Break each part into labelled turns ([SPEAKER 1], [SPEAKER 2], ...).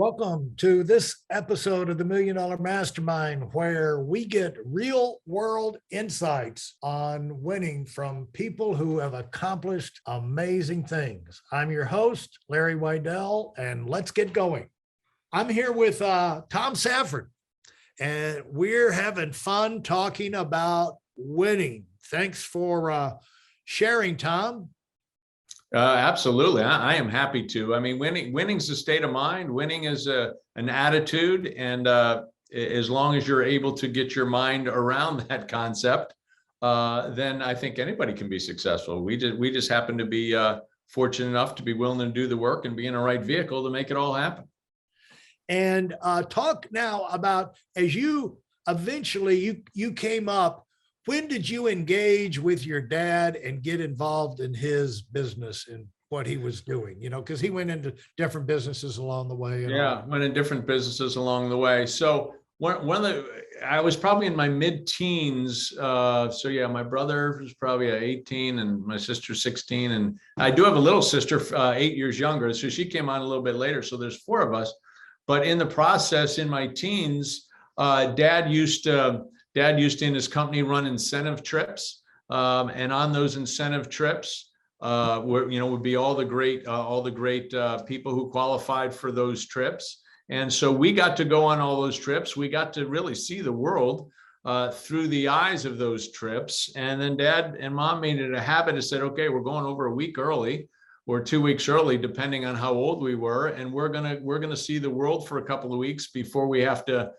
[SPEAKER 1] Welcome to this episode of the Million Dollar Mastermind, where we get real world insights on winning from people who have accomplished amazing things. I'm your host, Larry Weidel, and let's get going. I'm here with Tom Safford, and we're having fun talking about winning. Thanks for sharing, Tom.
[SPEAKER 2] Absolutely. I am happy to. I mean, winning's a state of mind. Winning is an attitude. And as long as you're able to get your mind around that concept, then I think anybody can be successful. We just happen to be fortunate enough to be willing to do the work and be in the right vehicle to make it all happen.
[SPEAKER 1] And talk now about, as you eventually you came up, when did you engage with your dad and get involved in his business and what he was doing? Because he went into different businesses along the way.
[SPEAKER 2] Went in different businesses along the way. So I was probably in my mid-teens. My brother was probably 18 and my sister 16. And I do have a little sister, 8 years younger. So she came on a little bit later. So there's four of us. But in the process, in my teens, Dad used to in his company run incentive trips, and on those incentive trips, would be all the great people who qualified for those trips. And so we got to go on all those trips. We got to really see the world through the eyes of those trips. And then Dad and Mom made it a habit and said, "Okay, we're going over a week early or 2 weeks early, depending on how old we were, and we're gonna see the world for a couple of weeks before we have to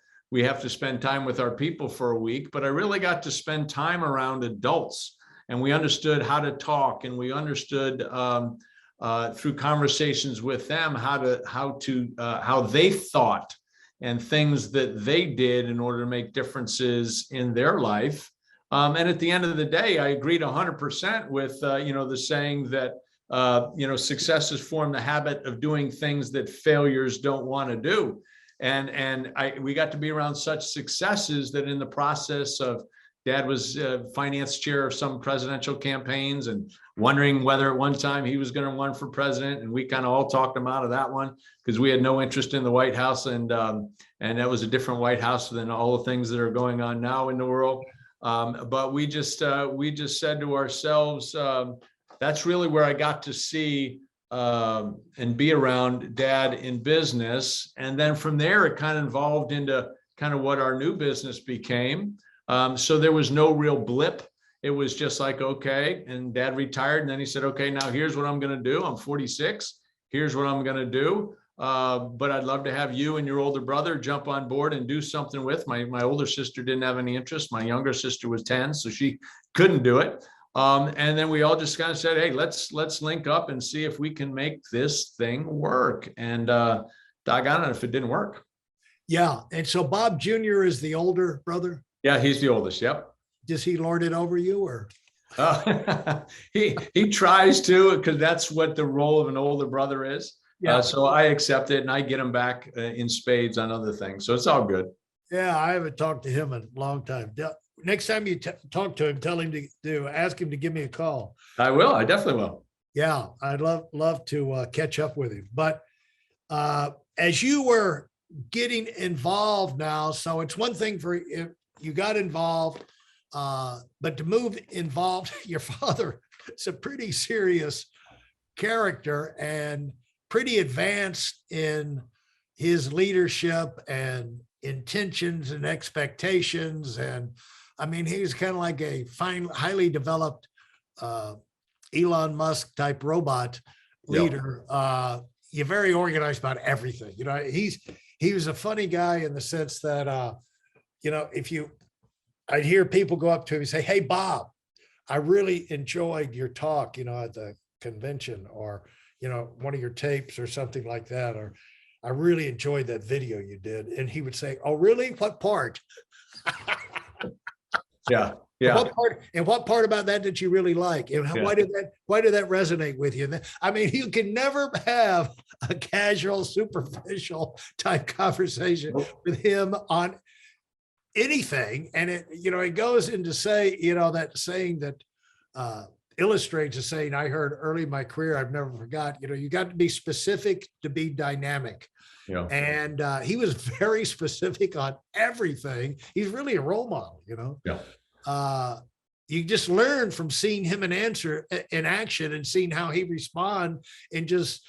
[SPEAKER 2] spend time with our people for a week." But I really got to spend time around adults, and we understood how to talk, and we understood through conversations with them how they thought and things that they did in order to make differences in their life. And at the end of the day, I agreed 100% with the saying that successes form the habit of doing things that failures don't want to do. And we got to be around such successes that in the process of, Dad was finance chair of some presidential campaigns and wondering whether at one time he was going to run for president. And we kind of all talked him out of that one because we had no interest in the White House. And that was a different White House than all the things that are going on now in the world. But we just said to ourselves, that's really where I got to see and be around Dad in business. And then from there, it kind of evolved into kind of what our new business became. So there was no real blip. It was just like, okay. And Dad retired. And then he said, "Okay, now here's what I'm going to do. I'm 46. Here's what I'm going to do. But I'd love to have you and your older brother jump on board and do something with." My older sister didn't have any interest. My younger sister was 10, so she couldn't do it. And then we all just kind of said, "Hey, let's link up and see if we can make this thing work." And doggone it if it didn't work.
[SPEAKER 1] Yeah. And so Bob Jr. is the older brother?
[SPEAKER 2] Yeah, he's the oldest. Yep.
[SPEAKER 1] Does he lord it over you, or?
[SPEAKER 2] He tries to, because that's what the role of an older brother is. Yeah. So I accept it, and I get him back in spades on other things. So it's all good.
[SPEAKER 1] Yeah, I haven't talked to him in a long time. Next time you talk to him, tell him to ask him to give me a call.
[SPEAKER 2] I will. I definitely will.
[SPEAKER 1] Yeah, I'd love to catch up with him. But as you were getting involved now, so it's one thing for you got involved, but to move involved, your father is a pretty serious character and pretty advanced in his leadership and intentions and expectations. And I mean, he's kind of like a highly developed Elon Musk type robot leader. Yep. You're very organized about everything. He was a funny guy in the sense that, I'd hear people go up to him and say, "Hey, Bob, I really enjoyed your talk, at the convention, or, one of your tapes or something like that, or I really enjoyed that video you did." And he would say, "Oh, really? What part?"
[SPEAKER 2] Yeah.
[SPEAKER 1] What part about that did you really like? And why did that resonate with you? I mean, you can never have a casual, superficial type conversation with him on anything. And it goes into say, that saying that illustrates a saying I heard early in my career, I've never forgot, you got to be specific to be dynamic.
[SPEAKER 2] Yeah.
[SPEAKER 1] And he was very specific on everything. He's really a role model,
[SPEAKER 2] Yeah.
[SPEAKER 1] You just learn from seeing him in action and seeing how he respond in just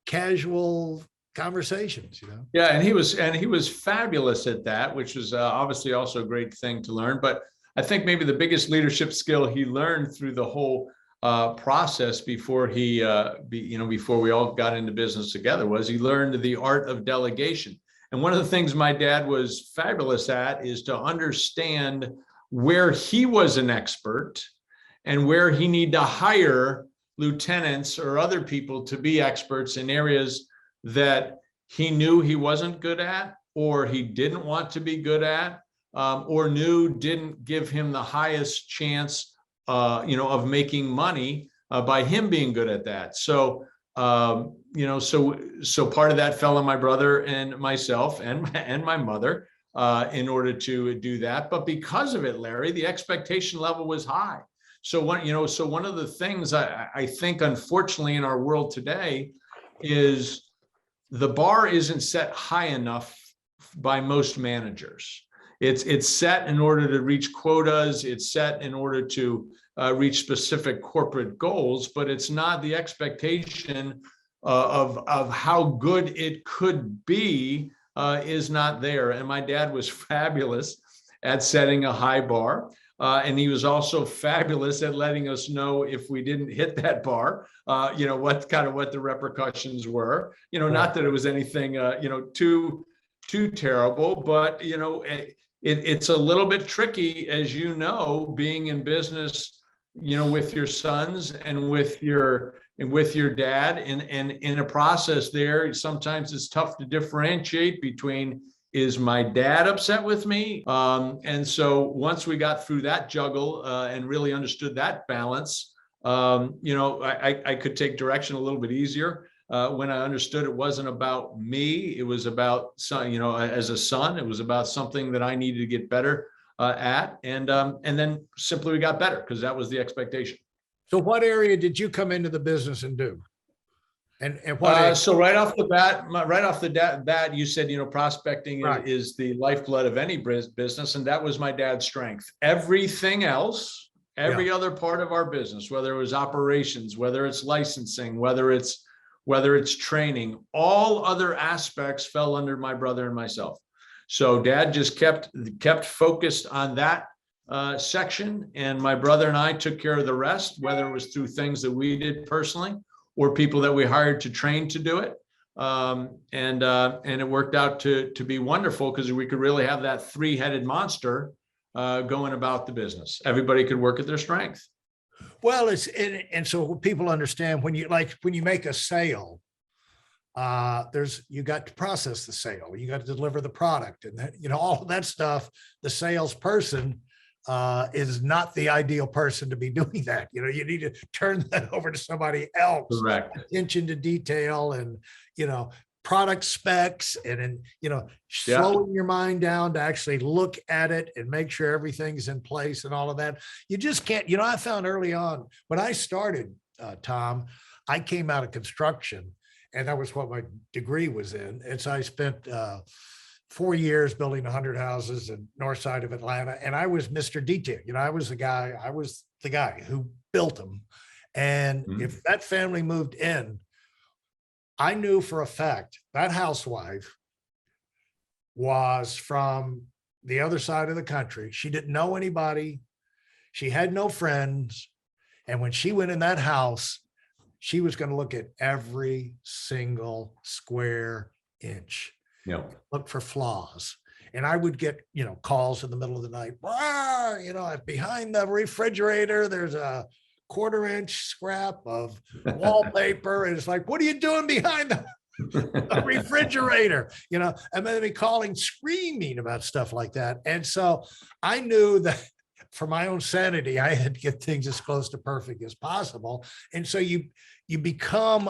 [SPEAKER 1] casual conversations,
[SPEAKER 2] Yeah, and he was fabulous at that, which was obviously also a great thing to learn. But I think maybe the biggest leadership skill he learned through the whole process before before we all got into business together was he learned the art of delegation. And one of the things my dad was fabulous at is to understand where he was an expert and where he needed to hire lieutenants or other people to be experts in areas that he knew he wasn't good at, or he didn't want to be good at, or knew didn't give him the highest chance, of making money by him being good at that. So, so part of that fell on my brother and myself and my mother in order to do that. But because of it, Larry, the expectation level was high. So one of the things I think, unfortunately, in our world today is the bar isn't set high enough by most managers. It's set in order to reach quotas. It's set in order to reach specific corporate goals, but it's not the expectation of how good it could be is not there. And my dad was fabulous at setting a high bar. And he was also fabulous at letting us know if we didn't hit that bar, what the repercussions were. Not that it was anything, too terrible, but it's a little bit tricky, as being in business, with your sons and with your dad, and in a process there. Sometimes it's tough to differentiate between, is my dad upset with me? And so once we got through that juggle and really understood that balance, I could take direction a little bit easier when I understood it wasn't about me. It was about, as a son, it was about something that I needed to get better at. And then simply we got better because that was the expectation.
[SPEAKER 1] So what area did you come into the business and do? And what?
[SPEAKER 2] So right off the bat, you said, prospecting
[SPEAKER 1] Right.
[SPEAKER 2] is the lifeblood of any business, and that was my dad's strength. Everything else, every other part of our business, whether it was operations, whether it's licensing, whether it's training, all other aspects fell under my brother and myself. So dad just kept focused on that section, and my brother and I took care of the rest, whether it was through things that we did personally or people that we hired to train to do it. And it worked out to be wonderful because we could really have that three-headed monster going about the business. Everybody could work at their strength.
[SPEAKER 1] Well, and so people understand when you make a sale, you got to process the sale, you got to deliver the product, and that, all of that stuff. The salesperson is not the ideal person to be doing that. You need to turn that over to somebody else.
[SPEAKER 2] Correct.
[SPEAKER 1] Attention to detail and, product specs, and then, slowing your mind down to actually look at it and make sure everything's in place and all of that. You just can't, I found early on when I started, Tom, I came out of construction, and that was what my degree was in. And so I spent 4 years building 100 houses in north side of Atlanta. And I was Mr. Detail. I was the guy who built them. And if that family moved in, I knew for a fact that housewife was from the other side of the country. She didn't know anybody. She had no friends. And when she went in that house, she was going to look at every single square inch. Look for flaws. And I would get, calls in the middle of the night. Behind the refrigerator, there's a 1/4-inch scrap of wallpaper. And it's like, what are you doing behind the refrigerator? And then be calling, screaming about stuff like that. And so I knew that for my own sanity, I had to get things as close to perfect as possible. And so you become,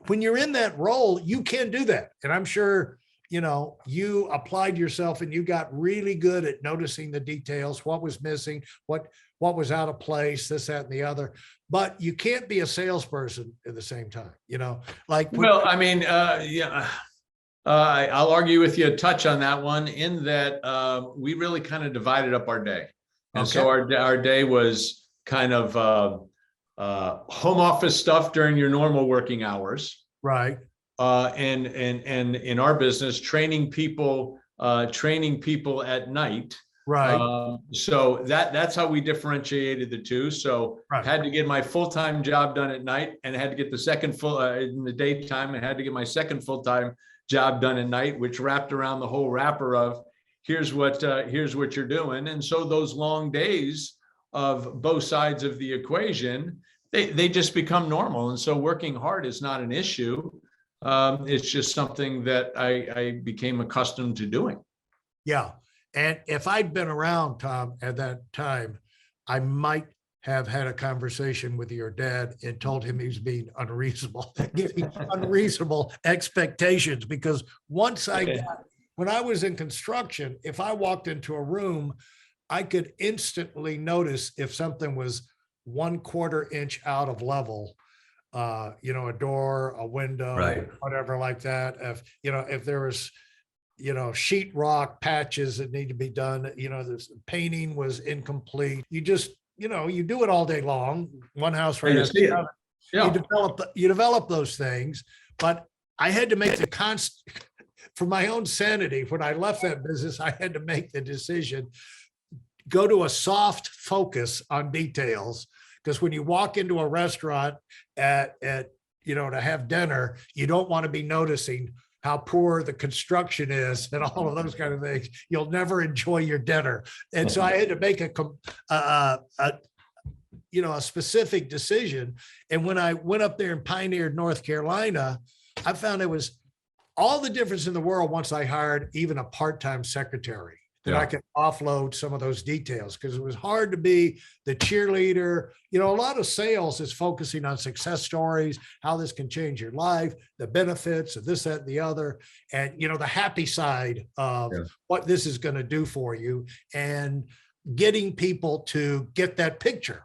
[SPEAKER 1] when you're in that role, you can do that. And I'm sure, you applied yourself and you got really good at noticing the details, what was missing, what was out of place, this, that, and the other. But you can't be a salesperson at the same time,
[SPEAKER 2] I'll argue with you a touch on that one in that we really kind of divided up our day. And so our day was kind of home office stuff during your normal working hours.
[SPEAKER 1] Right.
[SPEAKER 2] And in our business, training people at night.
[SPEAKER 1] Right.
[SPEAKER 2] So that's how we differentiated the two. So
[SPEAKER 1] Right.
[SPEAKER 2] had to get my full-time job done at night, and had to get the second full in the daytime, and had to get my second full-time job done at night, which wrapped around the whole wrapper of here's what you're doing. And so those long days of both sides of the equation, they just become normal. And so working hard is not an issue. It's just something that I became accustomed to doing.
[SPEAKER 1] Yeah. And if I'd been around, Tom, at that time, I might have had a conversation with your dad and told him he was being unreasonable, giving unreasonable expectations. Because once when I was in construction, if I walked into a room, I could instantly notice if something was 1/4 inch out of level, a door, a window,
[SPEAKER 2] Right.
[SPEAKER 1] whatever like that. If there was, sheetrock patches that need to be done, the painting was incomplete. You just, you do it all day long. One house right after the other.
[SPEAKER 2] Yeah.
[SPEAKER 1] You develop those things, but I had to make for my own sanity. When I left that business, I had to make the decision, go to a soft focus on details. Because when you walk into a restaurant to have dinner, you don't want to be noticing how poor the construction is and all of those kind of things. You'll never enjoy your dinner. And so I had to make a specific decision. And when I went up there and pioneered North Carolina, I found it was all the difference in the world once I hired even a part-time secretary that I could offload some of those details, because it was hard to be the cheerleader. A lot of sales is focusing on success stories, how this can change your life, the benefits of this, that, and the other, and, the happy side of what this is going to do for you, and getting people to get that picture.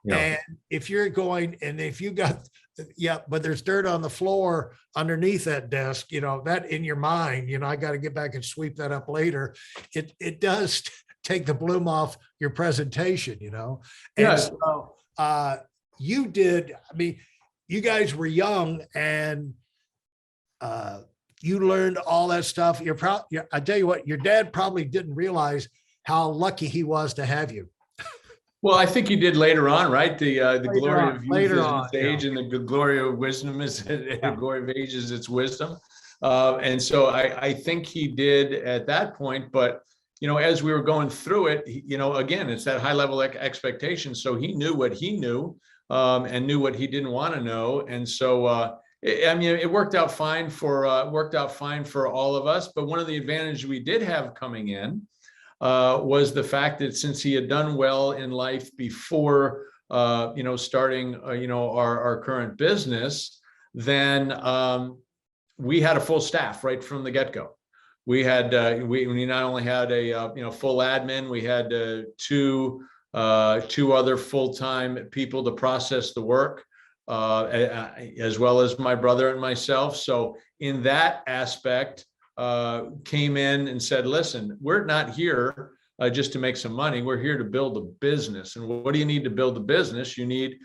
[SPEAKER 1] Yeah. And if you're going, and if you got, but there's dirt on the floor underneath that desk, that in your mind, I got to get back and sweep that up later. It does take the bloom off your presentation, And so you did, you guys were young, and you learned all that stuff. I tell you what, your dad probably didn't realize how lucky he was to have you.
[SPEAKER 2] Well, I think you did later on, right? The glory of youth is its age, and the glory of wisdom is the glory of age is its wisdom. And so I think he did at that point. But as we were going through it, again, it's that high level expectation. So he knew what he knew, and knew what he didn't want to know. And so it worked out fine for all of us. But one of the advantages we did have coming in was the fact that since he had done well in life before, starting, our current business, then we had a full staff right from the get-go. We had we not only had a full admin, we had two other full-time people to process the work, as well as my brother and myself. So in that aspect, came in and said, listen, we're not here just to make some money. We're here to build a business. And what do you need to build a business? You need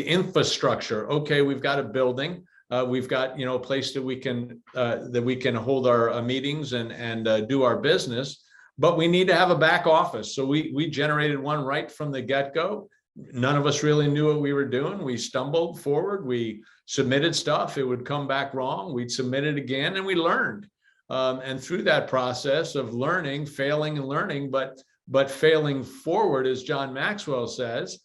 [SPEAKER 2] infrastructure. Okay, we've got a building. We've got a place that we can hold our meetings and do our business. But we need to have a back office. So we generated one right from the get-go. None of us really knew what we were doing. We stumbled forward. We submitted stuff. It would come back wrong. We'd submit it again, and we learned. And through that process of learning, failing and learning, but failing forward, as John Maxwell says,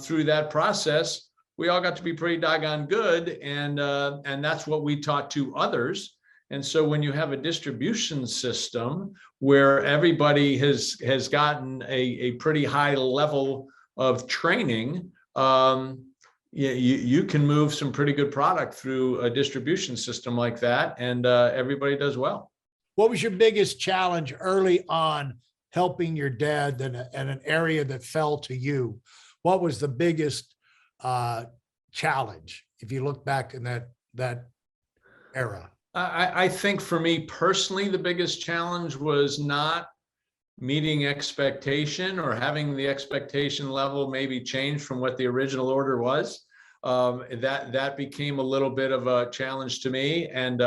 [SPEAKER 2] through that process, we all got to be pretty doggone good. And that's what we taught to others. And so when you have a distribution system where everybody has gotten a pretty high level of training, you can move some pretty good product through a distribution system like that, and everybody does well.
[SPEAKER 1] What was your biggest challenge early on helping your dad in an area that fell to you? What was the biggest challenge if you look back in that era?
[SPEAKER 2] I think for me personally, the biggest challenge was not meeting expectation or having the expectation level maybe change from what the original order was. That became a little bit of a challenge to me. And,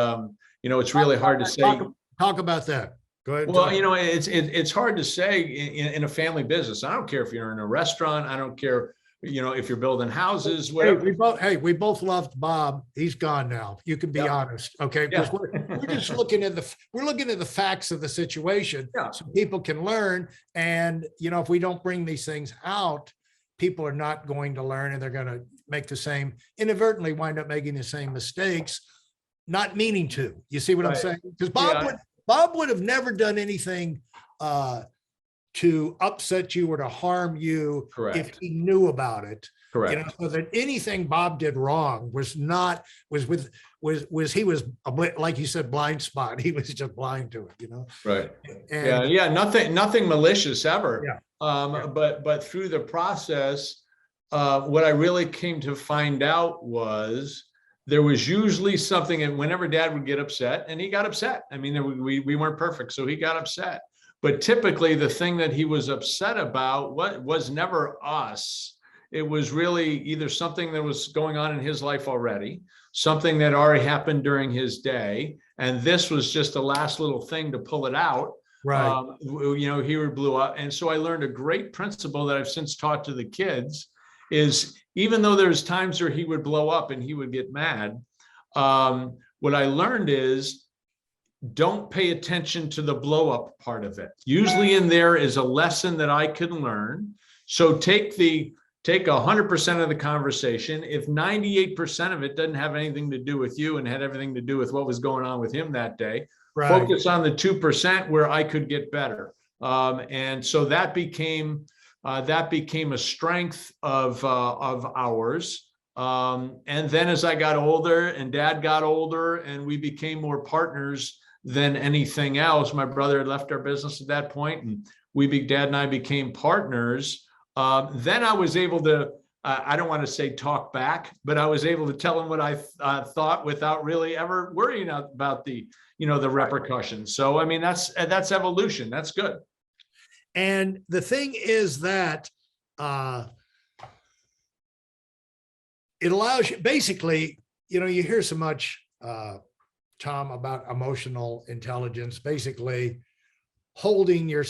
[SPEAKER 2] it's really hard to say.
[SPEAKER 1] Talk about that. Go ahead and
[SPEAKER 2] Well,
[SPEAKER 1] talk.
[SPEAKER 2] it's hard to say in a family business. I don't care if you're in a restaurant. I don't care, if you're building houses, whatever.
[SPEAKER 1] We both loved Bob. He's gone now. You can be
[SPEAKER 2] Yeah.
[SPEAKER 1] honest, okay? Because
[SPEAKER 2] Yeah.
[SPEAKER 1] we're just looking at the facts of the situation,
[SPEAKER 2] Yeah.
[SPEAKER 1] so people can learn. And if we don't bring these things out, people are not going to learn, and they're going to make inadvertently wind up making the same mistakes, not meaning to. You see what I'm
[SPEAKER 2] Right.
[SPEAKER 1] saying? Because
[SPEAKER 2] Yeah.
[SPEAKER 1] Bob would have never done anything to upset you or to harm you if
[SPEAKER 2] Correct.
[SPEAKER 1] he knew about it.
[SPEAKER 2] Correct.
[SPEAKER 1] So that anything Bob did wrong was he was like you said, blind spot. He was just blind to it,
[SPEAKER 2] Right.
[SPEAKER 1] And
[SPEAKER 2] Yeah. Nothing malicious ever.
[SPEAKER 1] Yeah.
[SPEAKER 2] But through the process, what I really came to find out was there was usually something, and whenever Dad would get upset, and he got upset. I mean, we weren't perfect, so he got upset. But typically, the thing that he was upset about was never us. It was really either something that was going on in his life already, something that already happened during his day, and this was just a last little thing to pull it out.
[SPEAKER 1] right.
[SPEAKER 2] He would blew up. And so I learned a great principle that I've since taught to the kids is even though there's times where he would blow up and he would get mad, what I learned is don't pay attention to the blow up part of it. Usually in there is a lesson that I can learn. So take 100% of the conversation. If 98% of it doesn't have anything to do with you and had everything to do with what was going on with him that day,
[SPEAKER 1] Right.
[SPEAKER 2] focus on the 2% where I could get better. And so that became a strength of ours. And then as I got older and Dad got older and we became more partners than anything else, my brother had left our business at that point, and Dad and I became partners. Then I was able to, I don't want to say talk back, but I was able to tell him what I thought without really ever worrying about the repercussions. So, I mean, that's evolution. That's good.
[SPEAKER 1] And the thing is that it allows you, basically, you hear so much, Tom, about emotional intelligence, basically holding your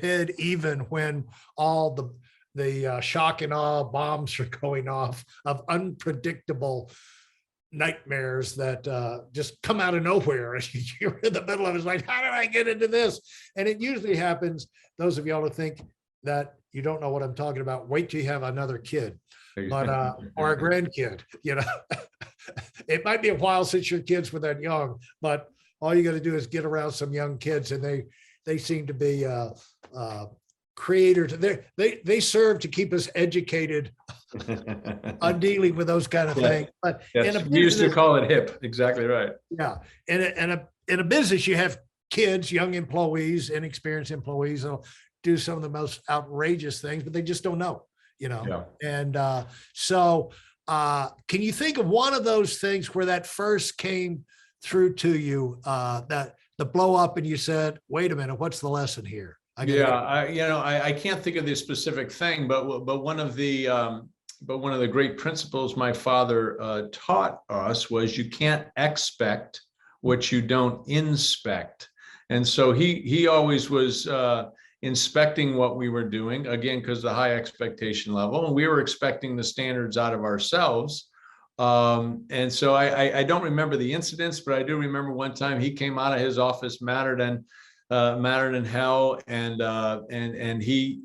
[SPEAKER 1] head even when all the shock and awe bombs are going off of unpredictable nightmares that just come out of nowhere. You're in the middle of it. It's like, how did I get into this? And it usually happens. Those of y'all who think that you don't know what I'm talking about, wait till you have another kid, but or a grandkid. It might be a while since your kids were that young, but all you got to do is get around some young kids, and they seem to be creators. They serve to keep us educated on dealing with those kind of things. But
[SPEAKER 2] yes, we used to call it hip. Exactly right.
[SPEAKER 1] Yeah, in a business, you have kids, young employees, inexperienced employees that'll do some of the most outrageous things, but they just don't know.
[SPEAKER 2] Yeah.
[SPEAKER 1] And so can you think of one of those things where that first came through to you, that the blow up, and you said, wait a minute, what's the lesson here?
[SPEAKER 2] I can't think of the specific thing, but one of the great principles my father taught us was you can't expect what you don't inspect. And so he always was inspecting what we were doing, again, because the high expectation level, and we were expecting the standards out of ourselves. And so I don't remember the incidents, but I do remember one time he came out of his office madder than hell, and he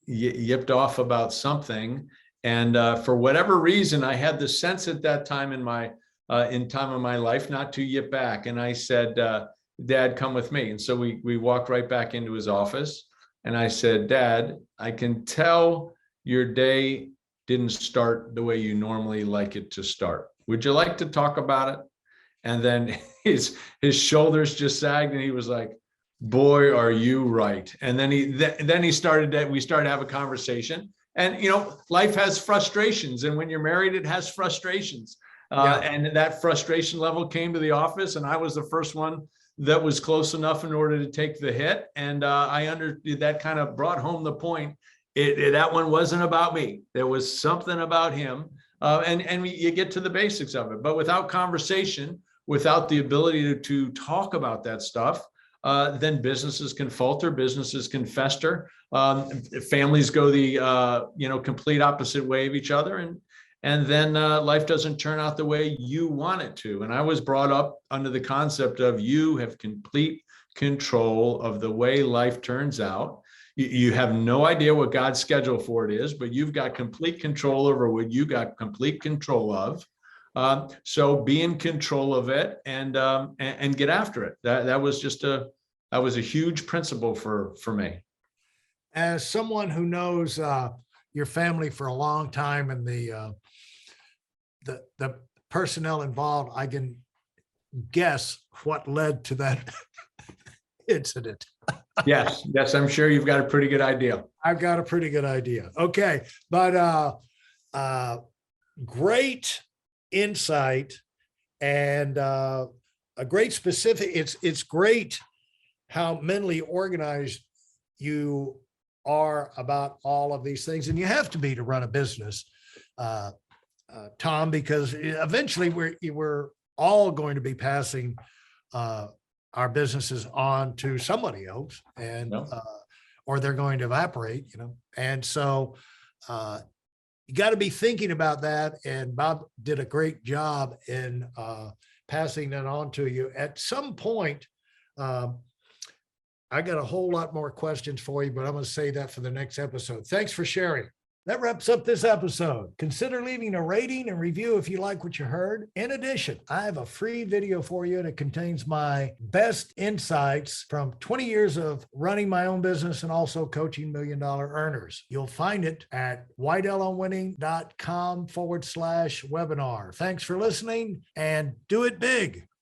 [SPEAKER 2] yipped off about something. And for whatever reason, I had the sense at that time in my life not to yip back. And I said, Dad, come with me. And so we walked right back into his office. And I said, Dad, I can tell your day didn't start the way you normally like it to start. Would you like to talk about it? And then his shoulders just sagged, and he was like, boy, are you right. And then we started to have a conversation. And life has frustrations, and when you're married, it has frustrations.
[SPEAKER 1] Yeah.
[SPEAKER 2] And that frustration level came to the office, and I was the first one that was close enough in order to take the hit. And that kind of brought home the point. That one wasn't about me. There was something about him. And you get to the basics of it, but without conversation, without the ability to talk about that stuff, then businesses can falter, businesses can fester, families go the complete opposite way of each other, and then life doesn't turn out the way you want it to. And I was brought up under the concept of you have complete control of the way life turns out. You have no idea what God's schedule for it is, but you've got complete control over what you got complete control of. So be in control of it and get after it. That was a huge principle for me.
[SPEAKER 1] As someone who knows your family for a long time and the personnel involved, I can guess what led to that incident.
[SPEAKER 2] Yes, I'm sure you've got a pretty good idea.
[SPEAKER 1] I've got a pretty good idea. Okay, but great insight and a great specific. It's great how mentally organized you are about all of these things, and you have to be to run a business, Tom, because eventually we're all going to be passing our businesses on to somebody else, and or they're going to evaporate, and so you got to be thinking about that. And Bob did a great job in passing that on to you. At some point, I got a whole lot more questions for you, but I'm going to save that for the next episode. Thanks for sharing. That wraps up this episode. Consider leaving a rating and review if you like what you heard. In addition, I have a free video for you, and it contains my best insights from 20 years of running my own business and also coaching million-dollar earners. You'll find it at whiteelonwinning.com/webinar. Thanks for listening, and do it big.